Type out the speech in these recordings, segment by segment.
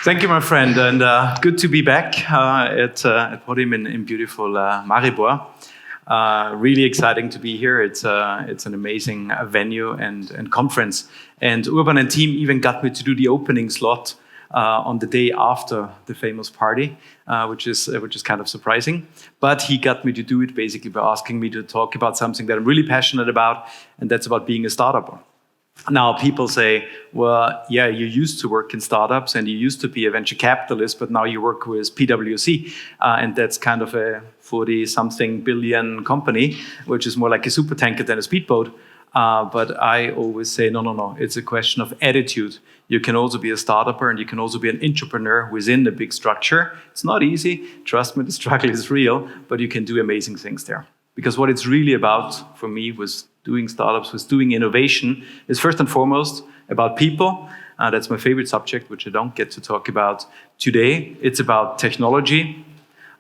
Thank you, my friend, and good to be back at PODIM in beautiful Maribor. Really exciting to be here. It's an amazing venue and conference. And Urban and team even got me to do the opening slot on the day after the famous party, which is kind of surprising. But he got me to do it basically by asking me to talk about something that I'm really passionate about, and that's about being a startupper. Now, people say, well, yeah, you used to work in startups and you used to be a venture capitalist, but now you work with PwC, and that's kind of a 40-something billion company, which is more like a supertanker than a speedboat. But I always say, no, it's a question of attitude. You can also be a startupper and you can also be an entrepreneur within a big structure. It's not easy. Trust me, the struggle is real, but you can do amazing things there. Because what it's really about for me was doing startups, was doing innovation, is first and foremost about people. That's my favorite subject, which I don't get to talk about today. It's about technology,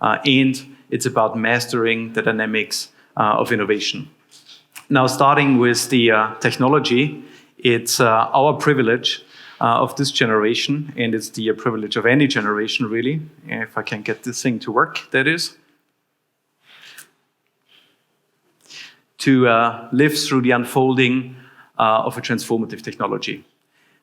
and it's about mastering the dynamics of innovation. Now, starting with the technology, it's our privilege of this generation, and it's the privilege of any generation, really, if I can get this thing to work, that is, to live through the unfolding of a transformative technology.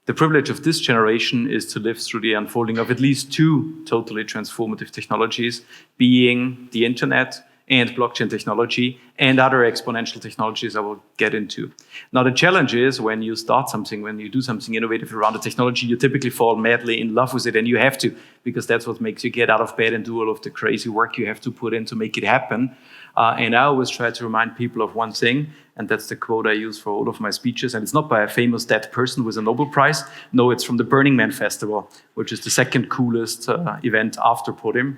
The privilege of this generation is to live through the unfolding of at least two totally transformative technologies, being the internet and blockchain technology and other exponential technologies I will get into. Now, the challenge is when you start something, when you do something innovative around the technology, you typically fall madly in love with it, and you have to, because that's what makes you get out of bed and do all of the crazy work you have to put in to make it happen. And I always try to remind people of one thing, and that's the quote I use for all of my speeches. And it's not by a famous dead person with a Nobel Prize. No, it's from the Burning Man Festival, which is the second coolest event after PODIM.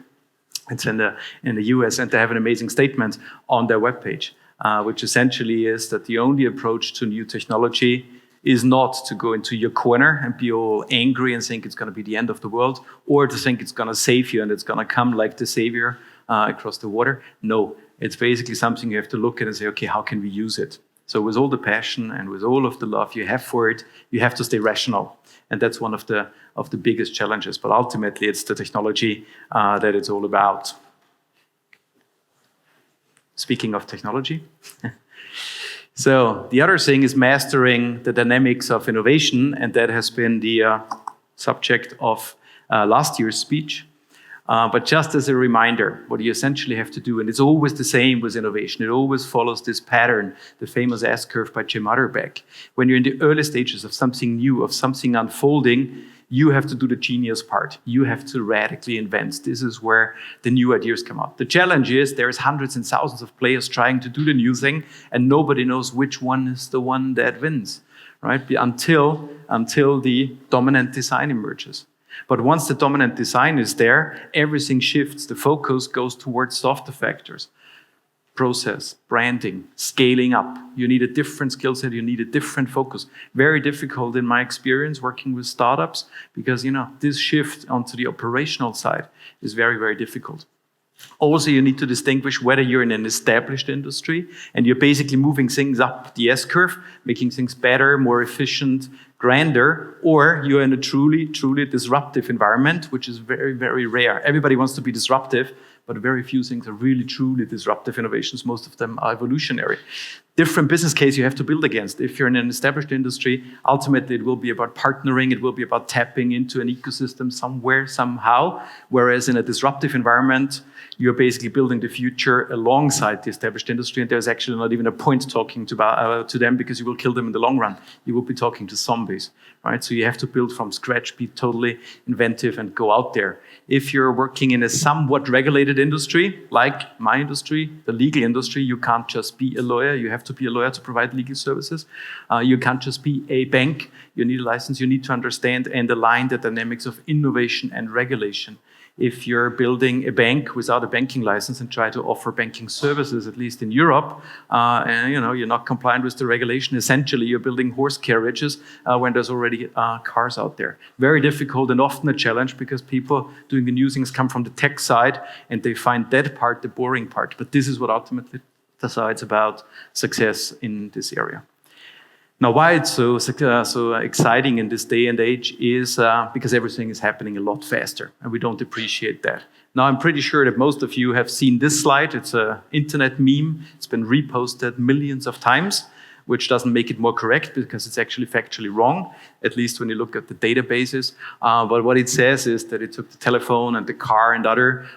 It's in the US, and they have an amazing statement on their webpage, which essentially is that the only approach to new technology is not to go into your corner and be all angry and think it's going to be the end of the world, or to think it's going to save you and it's going to come like the savior across the water. No, it's basically something you have to look at and say, okay, how can we use it? So with all the passion and with all of the love you have for it, you have to stay rational. And that's one of the biggest challenges. But ultimately, it's the technology that it's all about. Speaking of technology. So the other thing is mastering the dynamics of innovation. And that has been the subject of last year's speech. But just as a reminder, what you essentially have to do, and it's always the same with innovation, it always follows this pattern, the famous S-curve by Jim Utterback. When you're in the early stages of something new, of something unfolding, you have to do the genius part. You have to radically invent. This is where the new ideas come out. The challenge is there's hundreds and thousands of players trying to do the new thing, and nobody knows which one is the one that wins, right? Until the dominant design emerges. But once the dominant design is there, everything shifts. The focus goes towards softer factors. Process, branding, scaling up. You need a different skill set, you need a different focus. Very difficult in my experience working with startups because, this shift onto the operational side is very, very difficult. Also, you need to distinguish whether you're in an established industry and you're basically moving things up the S-curve, making things better, more efficient, grander, or you're in a truly, truly disruptive environment, which is very, very rare. Everybody wants to be disruptive, but very few things are really, truly disruptive innovations. Most of them are evolutionary. Different business case you have to build against. If you're in an established industry, ultimately it will be about partnering, it will be about tapping into an ecosystem somewhere, somehow, whereas in a disruptive environment, you're basically building the future alongside the established industry, and there's actually not even a point talking to them because you will kill them in the long run. You will be talking to zombies, right? So you have to build from scratch, be totally inventive, and go out there. If you're working in a somewhat regulated industry, like my industry, the legal industry, you can't just be a lawyer. You have to be a lawyer to provide legal services. You can't just be a bank. You need a license. You need to understand and align the dynamics of innovation and regulation. If you're building a bank without a banking license and try to offer banking services, at least in Europe, and you're not compliant with the regulation, essentially you're building horse carriages when there's already cars out there. Very difficult and often a challenge because people doing the new things come from the tech side and they find that part the boring part. But this is what ultimately decides about success in this area. Now, why it's so exciting in this day and age is because everything is happening a lot faster, and we don't appreciate that. Now, I'm pretty sure that most of you have seen this slide. It's an internet meme. It's been reposted millions of times, which doesn't make it more correct because it's actually factually wrong, at least when you look at the databases. But what it says is that it took the telephone and the car and other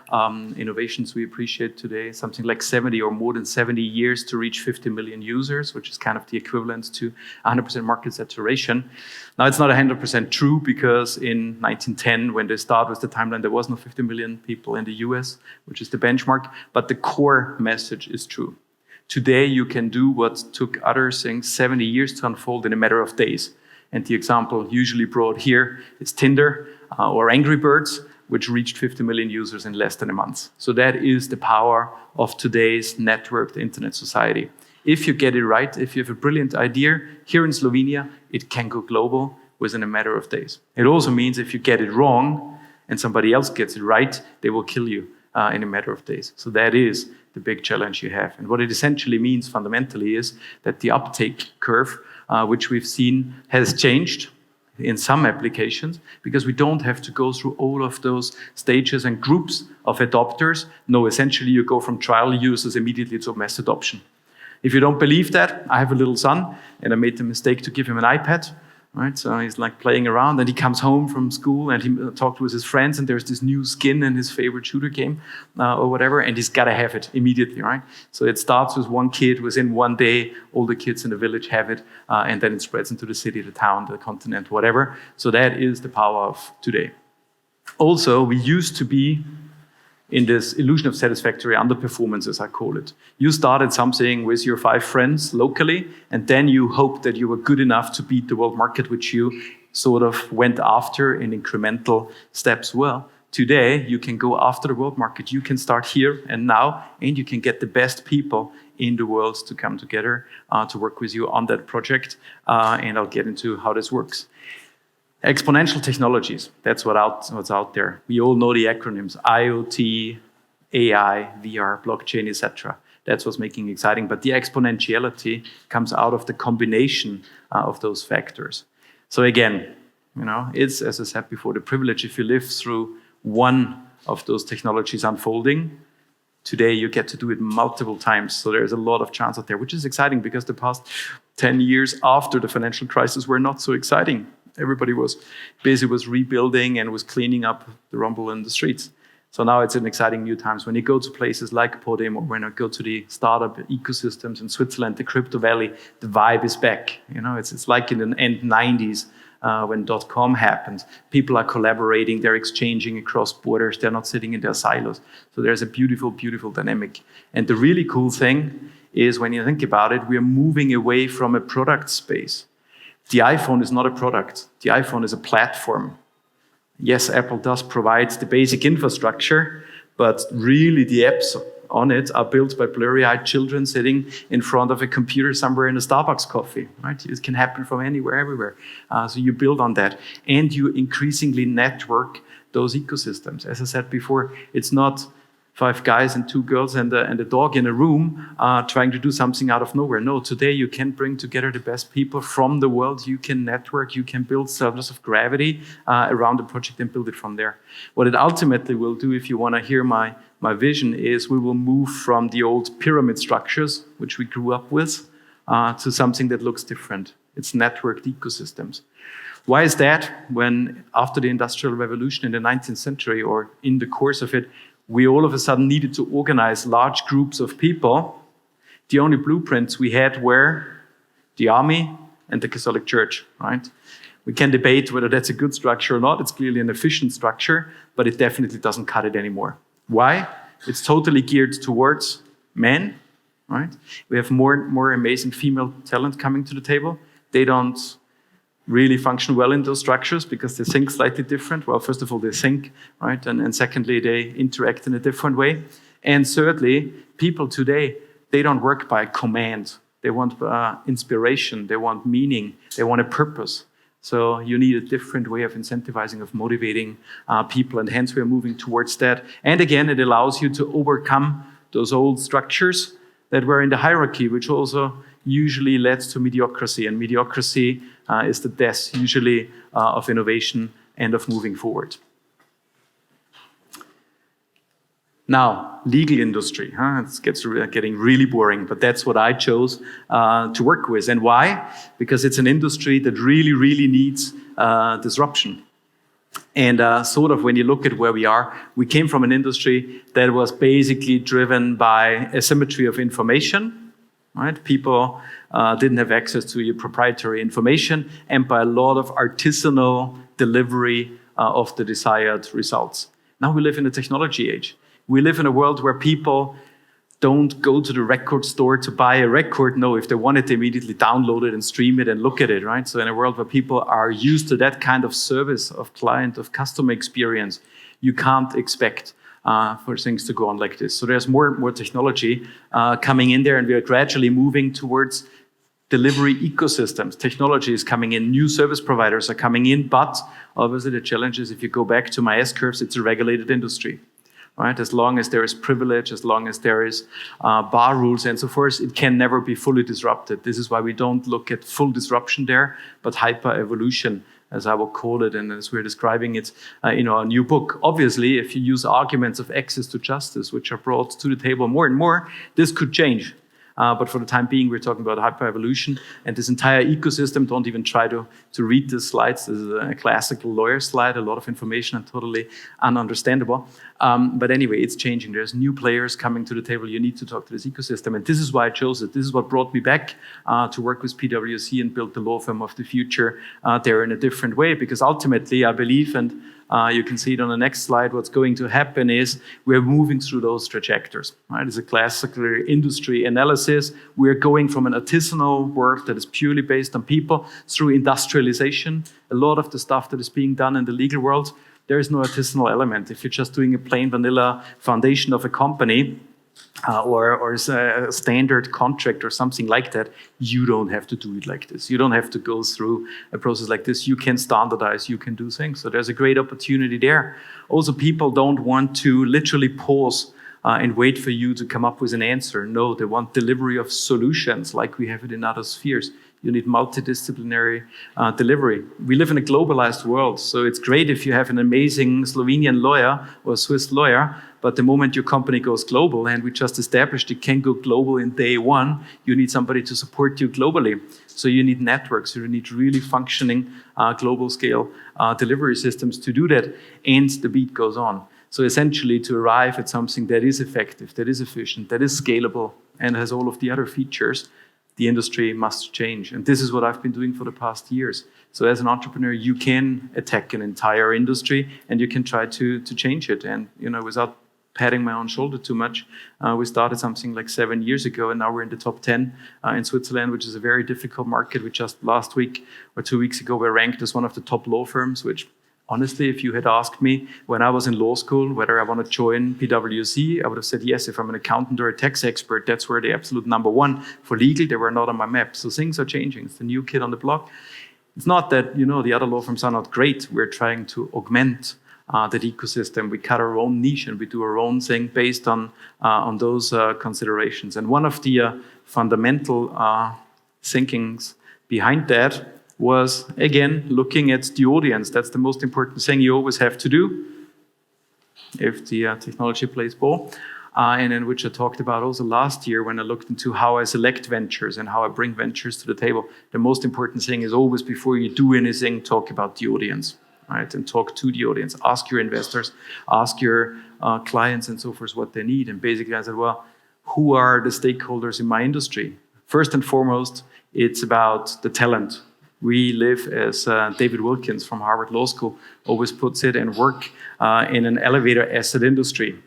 innovations we appreciate today, something like 70 or more than 70 years to reach 50 million users, which is kind of the equivalent to 100% market saturation. Now, it's not 100% true because in 1910, when they start with the timeline, there was no 50 million people in the US, which is the benchmark, but the core message is true. Today, you can do what took other things 70 years to unfold in a matter of days. And the example usually brought here is Tinder or Angry Birds, which reached 50 million users in less than a month. So that is the power of today's networked internet society. If you get it right, if you have a brilliant idea, here in Slovenia, it can go global within a matter of days. It also means if you get it wrong and somebody else gets it right, they will kill you in a matter of days. So that is the big challenge you have. And what it essentially means fundamentally is that the uptake curve, which we've seen, has changed in some applications because we don't have to go through all of those stages and groups of adopters. No, essentially you go from trial users immediately to mass adoption. If you don't believe that, I have a little son and I made the mistake to give him an iPad. Right, so he's like playing around, and he comes home from school and he talked with his friends, and there's this new skin in his favorite shooter game or whatever, and he's got to have it immediately, right? So it starts with one kid. Within one day, all the kids in the village have it, and then it spreads into the city, the town, the continent, whatever. So that is the power of today. Also, we used to be in this illusion of satisfactory underperformance, as I call it. You started something with your 5 friends locally, and then you hoped that you were good enough to beat the world market, which you sort of went after in incremental steps. Well, today you can go after the world market. You can start here and now, and you can get the best people in the world to come together to work with you on that project, and I'll get into how this works. Exponential technologies, that's what's out there. We all know the acronyms, IoT, AI, VR, blockchain, etc. That's what's making it exciting. But the exponentiality comes out of the combination of those factors. So again, it's, as I said before, the privilege if you live through one of those technologies unfolding. Today, you get to do it multiple times. So there's a lot of chance out there, which is exciting because the past 10 years after the financial crisis were not so exciting. Everybody was busy with rebuilding and was cleaning up the rumble in the streets. So now it's an exciting new times. When you go to places like PODIM or when I go to the startup ecosystems in Switzerland, the crypto valley, the vibe is back. It's like in the end 90s when .com happened. People are collaborating, they're exchanging across borders, they're not sitting in their silos. So there's a beautiful, beautiful dynamic. And the really cool thing is when you think about it, we are moving away from a product space. The iPhone is not a product. The iPhone is a platform. Yes, Apple does provide the basic infrastructure, but really the apps on it are built by blurry-eyed children sitting in front of a computer somewhere in a Starbucks coffee. Right? It can happen from anywhere, everywhere. So you build on that. And you increasingly network those ecosystems. As I said before, it's not 5 guys and 2 girls and a dog in a room trying to do something out of nowhere. No, today you can bring together the best people from the world. You can network, you can build centers of gravity around the project and build it from there. What it ultimately will do, if you want to hear my vision, is we will move from the old pyramid structures, which we grew up with, to something that looks different. It's networked ecosystems. Why is that? When after the Industrial Revolution in the 19th century, or in the course of it, we all of a sudden needed to organize large groups of people. The only blueprints we had were the army and the Catholic Church, right? We can debate whether that's a good structure or not. It's clearly an efficient structure, but it definitely doesn't cut it anymore. Why? It's totally geared towards men, right? We have more amazing female talent coming to the table. They don't really function well in those structures because they think slightly different. Well, first of all, they think, right? And secondly, they interact in a different way. And thirdly, people today, they don't work by command. They want inspiration, they want meaning, they want a purpose. So you need a different way of incentivizing, of motivating people, and hence we're moving towards that. And again, it allows you to overcome those old structures that were in the hierarchy, which also usually leads to mediocrity, and mediocrity is the death usually of innovation and of moving forward. Now, legal industry, it gets getting really boring, but that's what I chose to work with. And why? Because it's an industry that really, really needs disruption. And sort of when you look at where we are, we came from an industry that was basically driven by asymmetry of information, right? People didn't have access to your proprietary information, and by a lot of artisanal delivery of the desired results. Now we live in a technology age. We live in a world where people don't go to the record store to buy a record. No, if they want it, they immediately download it and stream it and look at it, right? So in a world where people are used to that kind of service of client, of customer experience, you can't expect for things to go on like this. So there's more and more technology coming in there, and we are gradually moving towards delivery ecosystems. Technology is coming in, new service providers are coming in, but obviously the challenge is if you go back to my S-curves, it's a regulated industry. Right? As long as there is privilege, as long as there is bar rules and so forth, it can never be fully disrupted. This is why we don't look at full disruption there, but hyper-evolution, as I will call it, and as we're describing it in our new book. Obviously, if you use arguments of access to justice, which are brought to the table more and more, this could change. But for the time being, we're talking about hyper-evolution, and this entire ecosystem, don't even try to read the slides. This is a classical lawyer slide, a lot of information and totally ununderstandable. But anyway, it's changing. There's new players coming to the table. You need to talk to this ecosystem, and this is why I chose it. This is what brought me back to work with PwC and build the law firm of the future there in a different way, because ultimately I believe, and you can see it on the next slide, what's going to happen is we're moving through those trajectories. Right? It's a classical industry analysis. We're going from an artisanal world that is purely based on people through industrialization. A lot of the stuff that is being done in the legal world, there is no artisanal element. If you're just doing a plain vanilla foundation of a company, or a standard contract or something like that, you don't have to do it like this. You don't have to go through a process like this. You can standardize, you can do things. So there's a great opportunity there. Also, people don't want to literally pause and wait for you to come up with an answer. No, they want delivery of solutions like we have it in other spheres. You need multidisciplinary delivery. We live in a globalized world, so it's great if you have an amazing Slovenian lawyer or Swiss lawyer, but the moment your company goes global, and we just established it can go global in day one, you need somebody to support you globally. So you need networks, you need really functioning global scale delivery systems to do that, and the beat goes on. So essentially to arrive at something that is effective, that is efficient, that is scalable, and has all of the other features, the industry must change. And this is what I've been doing for the past years. So as an entrepreneur, you can attack an entire industry and you can try to change it. And without patting my own shoulder too much, we started something like 7 years ago, and now we're in the top 10 in Switzerland, which is a very difficult market. We just last week or 2 weeks ago were ranked as one of the top law firms, which honestly, if you had asked me when I was in law school whether I want to join PwC, I would have said yes. If I'm an accountant or a tax expert, that's where the absolute number one. For legal, they were not on my map. So things are changing. It's the new kid on the block. It's not that, the other law firms are not great. We're trying to augment that ecosystem. We cut our own niche and we do our own thing based on those considerations. And one of the fundamental thinkings behind that was, again, looking at the audience. That's the most important thing you always have to do if the technology plays ball. And in which I talked about also last year when I looked into how I select ventures and how I bring ventures to the table. The most important thing is always, before you do anything, talk about the audience, right? And talk to the audience. Ask your investors, ask your clients and so forth what they need. And basically I said, well, who are the stakeholders in my industry? First and foremost, it's about the talent. We live, as David Wilkins from Harvard Law School always puts it, and work in an elevator asset industry.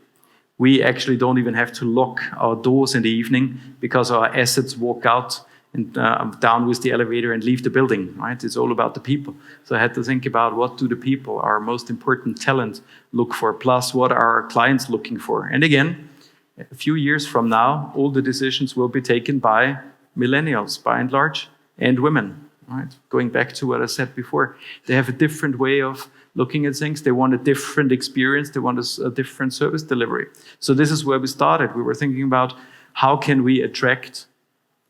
We actually don't even have to lock our doors in the evening because our assets walk out and down with the elevator and leave the building, right? It's all about the people. So I had to think about, what do the people, our most important talent, look for, plus what are our clients looking for? And again, a few years from now, all the decisions will be taken by millennials, by and large, and women. Right? Going back to what I said before, they have a different way of looking at things. They want a different experience. They want a different service delivery. So this is where we started. We were thinking about how can we attract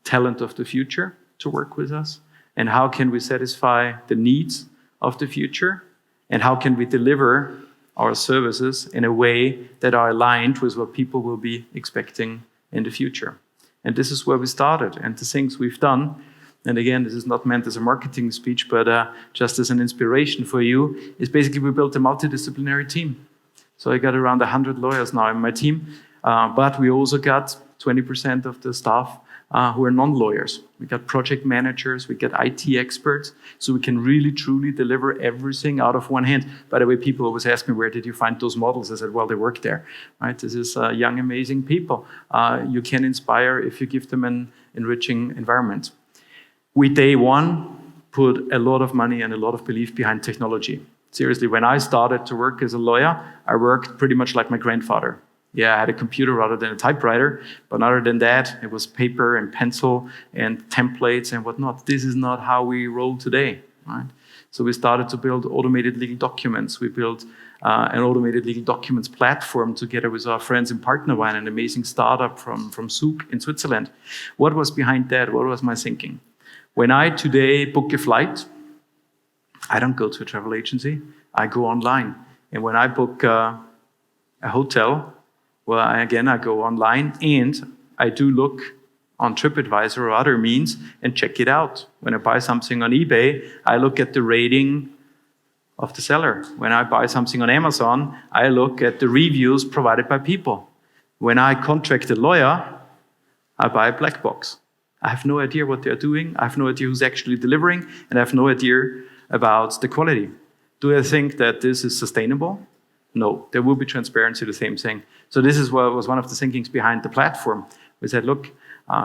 talent of the future to work with us? And how can we satisfy the needs of the future? And how can we deliver our services in a way that are aligned with what people will be expecting in the future? And this is where we started. And the things we've done, and again, this is not meant as a marketing speech, but just as an inspiration for you, is basically we built a multidisciplinary team. So I got around 100 lawyers now in my team, but we also got 20% of the staff who are non-lawyers. We got project managers, we got IT experts, so we can really truly deliver everything out of one hand. By the way, people always ask me, where did you find those models? I said, well, they work there, right? This is young, amazing people. You can inspire if you give them an enriching environment. We, day one, put a lot of money and a lot of belief behind technology. Seriously, when I started to work as a lawyer, I worked pretty much like my grandfather. Yeah, I had a computer rather than a typewriter, but other than that, it was paper and pencil and templates and whatnot. This is not how we roll today, right? So we started to build automated legal documents. We built an automated legal documents platform together with our friends in Partnerwine, an amazing startup from Zug in Switzerland. What was behind that? What was my thinking? When I today book a flight, I don't go to a travel agency. I go online. And when I book a hotel, well, I go online and I do look on TripAdvisor or other means and check it out. When I buy something on eBay, I look at the rating of the seller. When I buy something on Amazon, I look at the reviews provided by people. When I contract a lawyer, I buy a black box. I have no idea what they're doing. I have no idea who's actually delivering, and I have no idea about the quality. Do I think that this is sustainable? No, there will be transparency, the same thing. So this is what was one of the thinkings behind the platform. We said, look,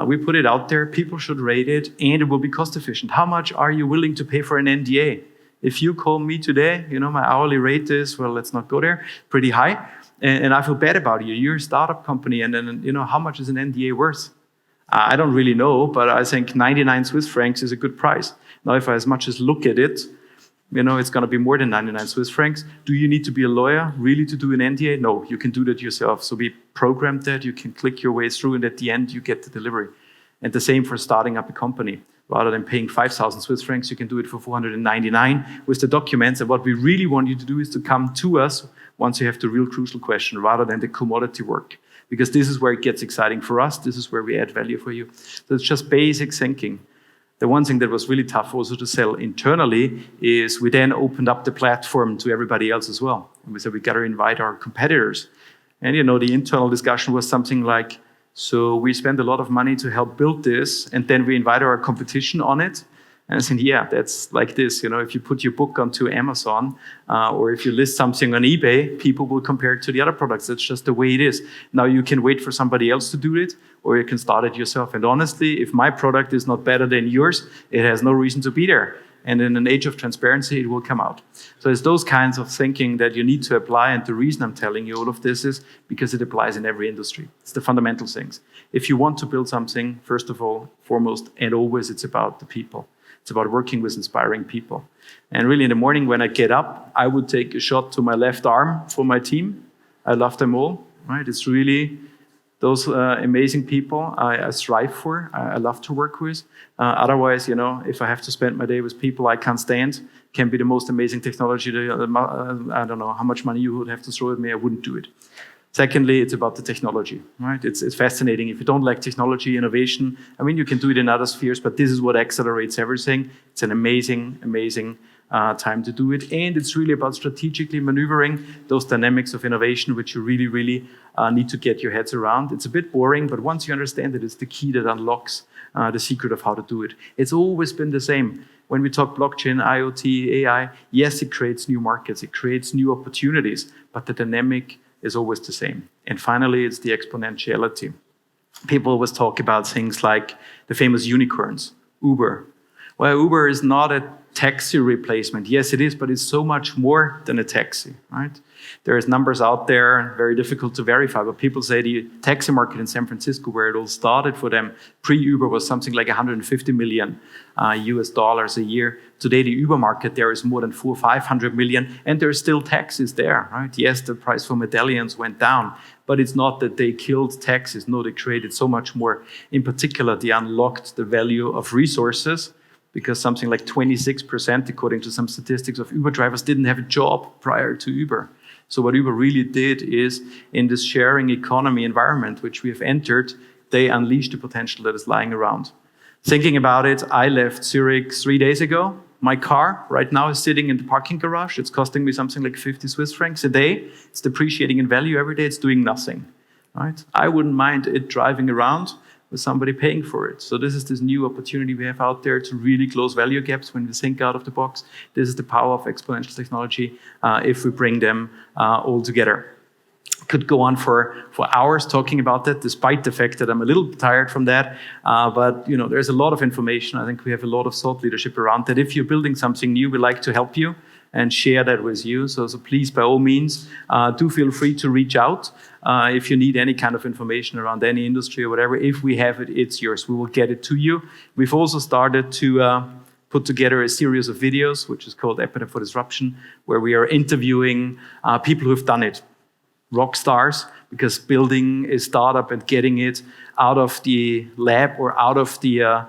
we put it out there, people should rate it, and it will be cost efficient. How much are you willing to pay for an NDA? If you call me today, my hourly rate is, well, let's not go there, pretty high, and I feel bad about you. You're a startup company, and then, how much is an NDA worth? I don't really know, but I think 99 Swiss francs is a good price. Now, if I as much as look at it, it's going to be more than 99 Swiss francs. Do you need to be a lawyer really to do an NDA? No, you can do that yourself. So we programmed that, you can click your way through, and at the end, you get the delivery. And the same for starting up a company. Rather than paying 5,000 Swiss francs, you can do it for 499 with the documents. And what we really want you to do is to come to us once you have the real crucial question, rather than the commodity work. Because this is where it gets exciting for us. This is where we add value for you. So it's just basic thinking. The one thing that was really tough also to sell internally is we then opened up the platform to everybody else as well. And we said, we got to invite our competitors. And the internal discussion was something like, so we spend a lot of money to help build this, and then we invite our competition on it. And I think, yeah, that's like this. If you put your book onto Amazon or if you list something on eBay, people will compare it to the other products. That's just the way it is. Now you can wait for somebody else to do it, or you can start it yourself. And honestly, if my product is not better than yours, it has no reason to be there. And in an age of transparency, it will come out. So it's those kinds of thinking that you need to apply. And the reason I'm telling you all of this is because it applies in every industry. It's the fundamental things. If you want to build something, first of all, foremost, and always, it's about the people. It's about working with inspiring people. And really in the morning when I get up, I would take a shot to my left arm for my team. I love them all, right? It's really those amazing people I strive for, I love to work with. Otherwise, if I have to spend my day with people I can't stand, can be the most amazing technology. I don't know how much money you would have to throw at me, I wouldn't do it. Secondly, it's about the technology, right? It's fascinating. If you don't like technology, innovation, you can do it in other spheres, but this is what accelerates everything. It's an amazing, amazing time to do it. And it's really about strategically maneuvering those dynamics of innovation, which you really, really need to get your heads around. It's a bit boring, but once you understand it, it's the key that unlocks the secret of how to do it. It's always been the same. When we talk blockchain, IoT, AI, yes, it creates new markets, it creates new opportunities, but the dynamic is always the same. And finally, it's the exponentiality. People always talk about things like the famous unicorns, Uber. Well, Uber is not a taxi replacement. Yes, it is, but it's so much more than a taxi, right? There's numbers out there, very difficult to verify, but people say the taxi market in San Francisco, where it all started for them, pre-Uber was something like 150 million US dollars a year. Today, the Uber market there is more than 400 or 500 million, and there's still taxis there, right? Yes, the price for medallions went down, but it's not that they killed taxis. No, they created so much more. In particular, they unlocked the value of resources, because something like 26%, according to some statistics, of Uber drivers didn't have a job prior to Uber. So what Uber really did is, in this sharing economy environment which we have entered, they unleashed the potential that is lying around. Thinking about it, I left Zurich 3 days ago. My car right now is sitting in the parking garage. It's costing me something like 50 Swiss francs a day. It's depreciating in value every day. It's doing nothing, right? I wouldn't mind it driving around with somebody paying for it. So this is this new opportunity we have out there to really close value gaps when we think out of the box. This is the power of exponential technology if we bring them all together. Could go on for hours talking about that, despite the fact that I'm a little tired from that. But there's a lot of information. I think we have a lot of thought leadership around that. If you're building something new, we like to help you and share that with you. So please, by all means, do feel free to reach out if you need any kind of information around any industry or whatever. If we have it, it's yours. We will get it to you. We've also started to put together a series of videos, which is called Appetite for Disruption, where we are interviewing people who have done it, rock stars, because building a startup and getting it out of the lab or out of the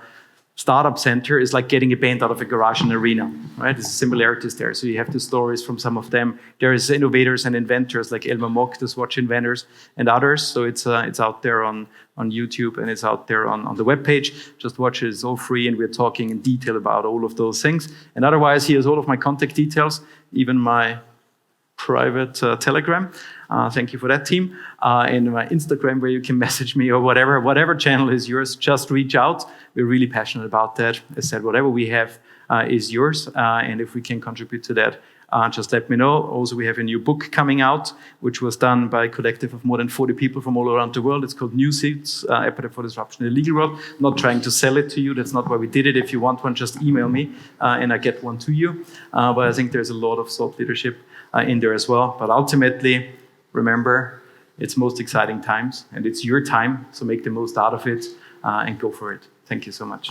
startup center is like getting a band out of a garage and arena, right? There's similarities there. So you have the stories from some of them. There is innovators and inventors like Elmar Mock, the Swatch inventors, and others. So it's out there on YouTube, and it's out there on the webpage. Just watch it. It's all free, and we're talking in detail about all of those things. And otherwise, here's all of my contact details, even my private Telegram. Thank you for that, team. And my Instagram, where you can message me or whatever channel is yours, just reach out. We're really passionate about that. As I said, whatever we have is yours. And if we can contribute to that, just let me know. Also, we have a new book coming out, which was done by a collective of more than 40 people from all around the world. It's called New Seeds, Appetite for Disruption in the Legal World. I'm not trying to sell it to you. That's not why we did it. If you want one, just email me and I get one to you. But I think there's a lot of thought leadership in there as well. But ultimately, remember, it's most exciting times, and it's your time, so make the most out of it and go for it. Thank you so much.